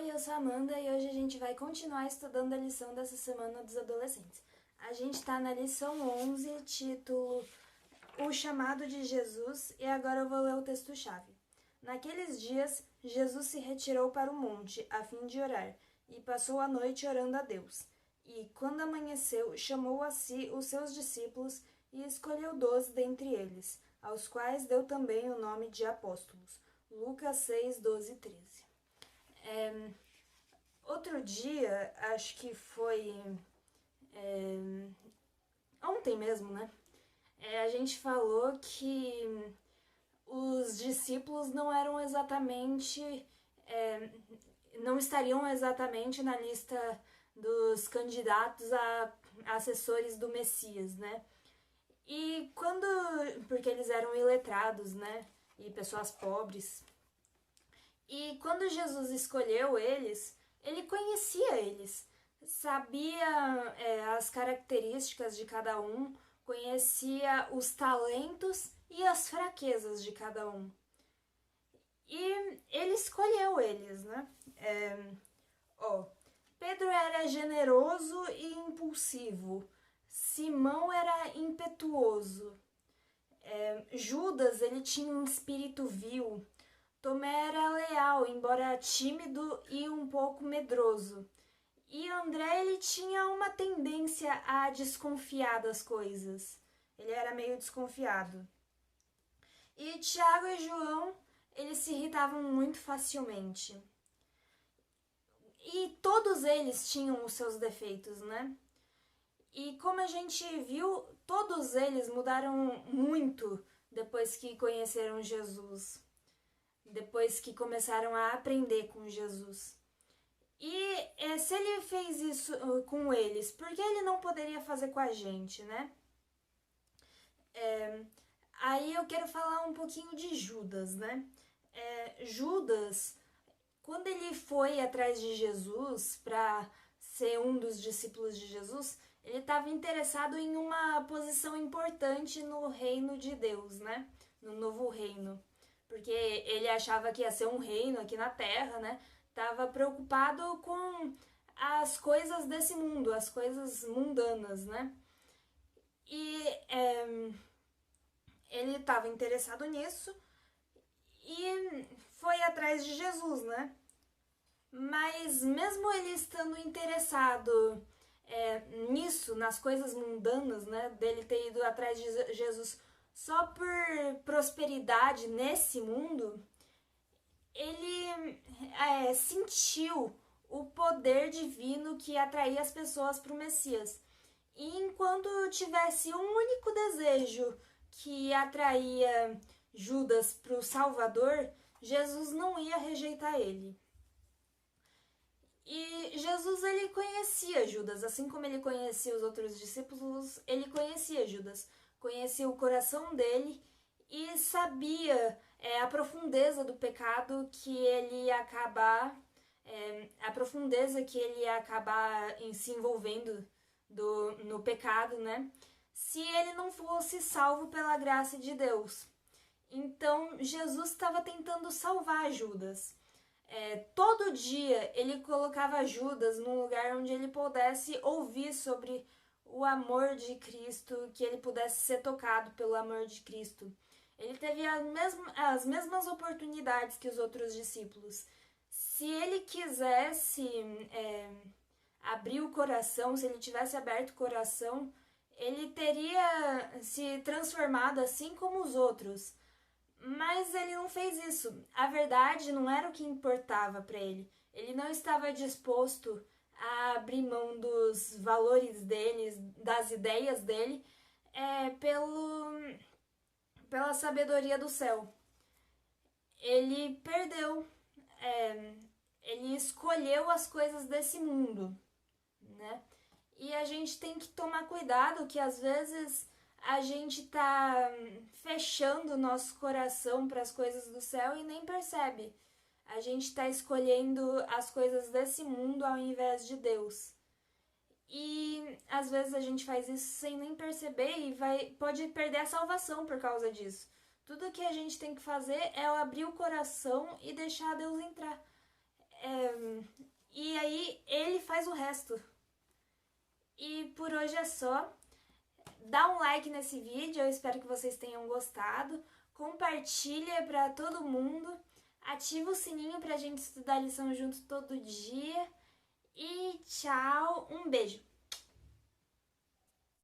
Oi, eu sou a Amanda e hoje a gente vai continuar estudando a lição dessa semana dos adolescentes. A gente está na lição 11, título O Chamado de Jesus, e agora eu vou ler o texto-chave. Naqueles dias, Jesus se retirou para o monte, a fim de orar, e passou a noite orando a Deus. E, quando amanheceu, chamou a si os seus discípulos e escolheu 12 dentre eles, aos quais deu também o nome de apóstolos. Lucas 6, 12 e 13. Outro dia, acho que foi ontem mesmo, né? A gente falou que os discípulos não eram exatamente, não estariam exatamente na lista dos candidatos a assessores do Messias, né? E porque eles eram iletrados, né? E pessoas pobres. E quando Jesus escolheu eles, ele conhecia eles, sabia as características de cada um, conhecia os talentos e as fraquezas de cada um. E ele escolheu eles, né? Pedro era generoso e impulsivo. Simão era impetuoso. Judas, ele tinha um espírito vil. Tomé era leal, embora tímido e um pouco medroso. E André, ele tinha uma tendência a desconfiar das coisas. Ele era meio desconfiado. E Tiago e João, eles se irritavam muito facilmente. E todos eles tinham os seus defeitos, né? E como a gente viu, todos eles mudaram muito depois que conheceram Jesus. Depois que começaram a aprender com Jesus. E se ele fez isso com eles, por que ele não poderia fazer com a gente, né? Aí eu quero falar um pouquinho de Judas, né? Judas, quando ele foi atrás de Jesus para ser um dos discípulos de Jesus, ele estava interessado em uma posição importante no reino de Deus, né? No novo reino. Porque ele achava que ia ser um reino aqui na Terra, né? Tava preocupado com as coisas desse mundo, as coisas mundanas, né? E ele estava interessado nisso e foi atrás de Jesus, né? Mas mesmo ele estando interessado nisso, nas coisas mundanas, né? Dele ter ido atrás de Jesus só por prosperidade nesse mundo, ele sentiu o poder divino que atraía as pessoas para o Messias. E enquanto tivesse um único desejo que atraía Judas para o Salvador, Jesus não ia rejeitar ele. E Jesus, ele conhecia Judas, assim como ele conhecia os outros discípulos, ele conhecia Judas, conhecia o coração dele e sabia a profundeza do pecado que ele ia acabar, a profundeza que ele ia acabar se envolvendo no pecado, né? Se ele não fosse salvo pela graça de Deus. Então, Jesus estava tentando salvar Judas. Todo dia ele colocava Judas num lugar onde ele pudesse ouvir sobre o amor de Cristo, que ele pudesse ser tocado pelo amor de Cristo. Ele teve as mesmas oportunidades que os outros discípulos. Se ele quisesse abrir o coração, se ele tivesse aberto o coração, ele teria se transformado assim como os outros. Mas ele não fez isso. A verdade não era o que importava para ele. Ele não estava disposto a abrir mão dos valores dele, das ideias dele, pela sabedoria do céu. Ele perdeu. Ele escolheu as coisas desse mundo, né? E a gente tem que tomar cuidado que às vezes a gente tá fechando o nosso coração para as coisas do céu e nem percebe. A gente tá escolhendo as coisas desse mundo ao invés de Deus. E às vezes a gente faz isso sem nem perceber e pode perder a salvação por causa disso. Tudo que a gente tem que fazer é abrir o coração e deixar Deus entrar. faz o resto. E por hoje é só. Dá um like nesse vídeo, eu espero que vocês tenham gostado. Compartilha para todo mundo. Ativa o sininho pra gente estudar a lição juntos todo dia. E tchau, um beijo!